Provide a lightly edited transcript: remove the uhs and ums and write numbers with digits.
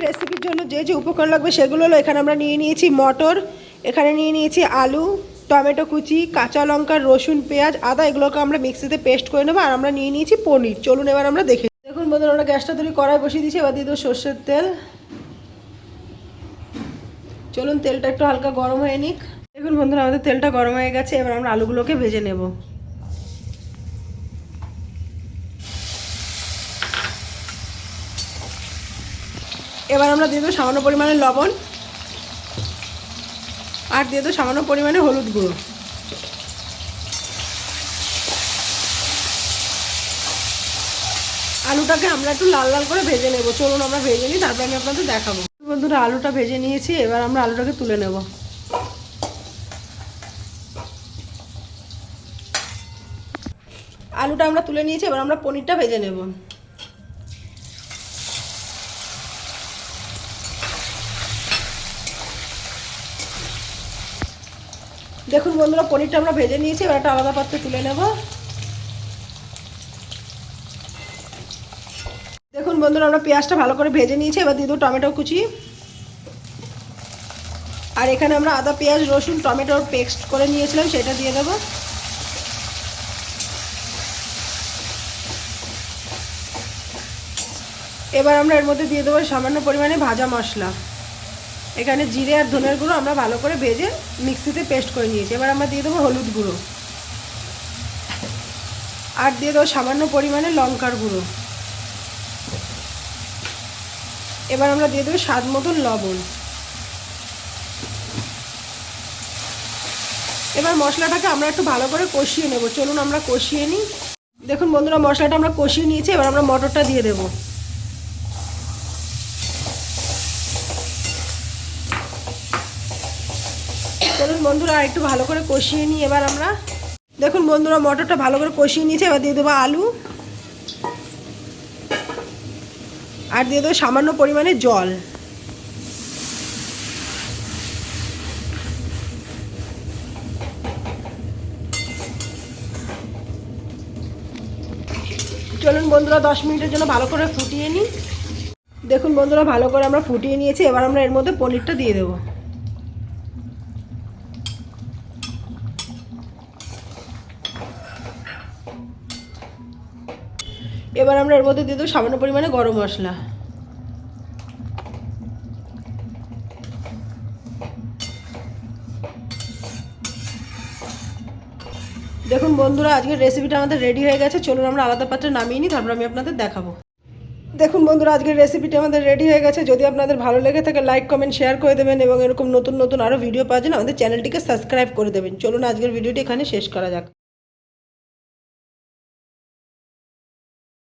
রেসিপির জন্য যে যে উপকরণ লাগবে সেগুলো হলো, এখানে আমরা নিয়ে নিয়েছি মটর, এখানে নিয়ে নিয়েছি আলু, টমেটো কুচি, কাঁচা লঙ্কা, রসুন, পেঁয়াজ, আদা, এগুলোকে আমরা মিক্সিতে পেস্ট করে নেবো। আর আমরা নিয়ে নিয়েছি পনির। চলুন এবার আমরা দেখি। দেখুন বন্ধুরা, আমরা গ্যাসটা তৈরি কড়াই বসিয়ে দিয়েছি। এবার দিয়ে দেবো সর্ষের তেল। চলুন তেলটা একটু হালকা গরম হয়ে নিক। দেখুন বন্ধুরা, আমাদের তেলটা গরম হয়ে গেছে। এবার আমরা আলুগুলোকে ভেজে নেব। এবার আমরা দিয়ে দেবো সামান্য পরিমাণে লবণ, আর দিয়ে দেবো সামান্য পরিমাণে হলুদ গুঁড়ো। আলুটাকে আমরা একটু লাল লাল করে ভেজে নেব। চলুন আমরা ভেজে নিই, তারপর আমি আপনাদের দেখাবো। বন্ধুরা, আলুটা ভেজে নিয়েছি। এবার আমরা আলুটাকে তুলে নেব। আলুটা আমরা তুলে নিয়েছি। এবার আমরা পনিরটা ভেজে নেব। দেখুন বন্ধুরা, পনিরটা আমরা ভেজে নিয়েছি। এবার একটা আলাদা পাত্রে তুলে নেব। দেখুন বন্ধুরা, আমরা পেঁয়াজটা ভালো করে ভেজে নিয়েছি। এবার দিয়ে দেবো টমেটো কুচি, আর এখানে আমরা আদা, পেঁয়াজ, রসুন, টমেটোর পেস্ট করে নিয়েছিলাম, সেটা দিয়ে দেবো। এবার আমরা এর মধ্যে দিয়ে দেবো সামান্য পরিমাণে ভাজা মশলা। এখানে জিরে আর ধনের গুঁড়ো আমরা ভালো করে ভেজে মিক্সিতে পেস্ট করে নিয়েছি। এবার আমরা দিয়ে দেবো হলুদ গুঁড়ো, আর দিয়ে দেবো সামান্য পরিমাণে লঙ্কার গুঁড়ো। এবার আমরা দিয়ে দেবো স্বাদ মতন লবণ। এবার মশলাটাকে আমরা একটু ভালো করে কষিয়ে নেব। চলুন আমরা কষিয়ে নিই। দেখুন বন্ধুরা, মশলাটা আমরা কষিয়ে নিয়েছি। এবার আমরা মটরটা দিয়ে দেব। চলুন বন্ধুরা, আর একটু ভালো করে কষিয়ে নিই। এবার আমরা দেখুন বন্ধুরা, মটরটা ভালো করে কষিয়ে নিয়েছি। এবার দিয়ে দেবো আলু, আর দিয়ে দেবো সামান্য পরিমাণে জল। চলুন বন্ধুরা, 10 মিনিটের জন্য ভালো করে ফুটিয়ে নিই। দেখুন বন্ধুরা, ভালো করে আমরা ফুটিয়ে নিয়েছি। এবার আমরা এর মধ্যে পনিরটা দিয়ে দেবো। এবার আমরা এর মধ্যে দিয়ে দেবো সামান্য পরিমাণে গরম মশলা। দেখুন বন্ধুরা, আজকের রেসিপিটা আমাদের রেডি হয়ে গেছে। চলুন আমরা আলাদা পাত্রে নামিয়ে নিই, তারপর আমি আপনাদের দেখাবো। দেখুন বন্ধুরা, আজকের রেসিপিটা আমাদের রেডি হয়ে গেছে। যদি আপনাদের ভালো লেগে থাকে লাইক, কমেন্ট, শেয়ার করে দেবেন, এবং এরকম নতুন নতুন আরও ভিডিও পাওয়ার জন্য আমাদের চ্যানেলটিকে সাবস্ক্রাইব করে দেবেন। চলুন আজকের ভিডিওটি এখানে শেষ করা যাক।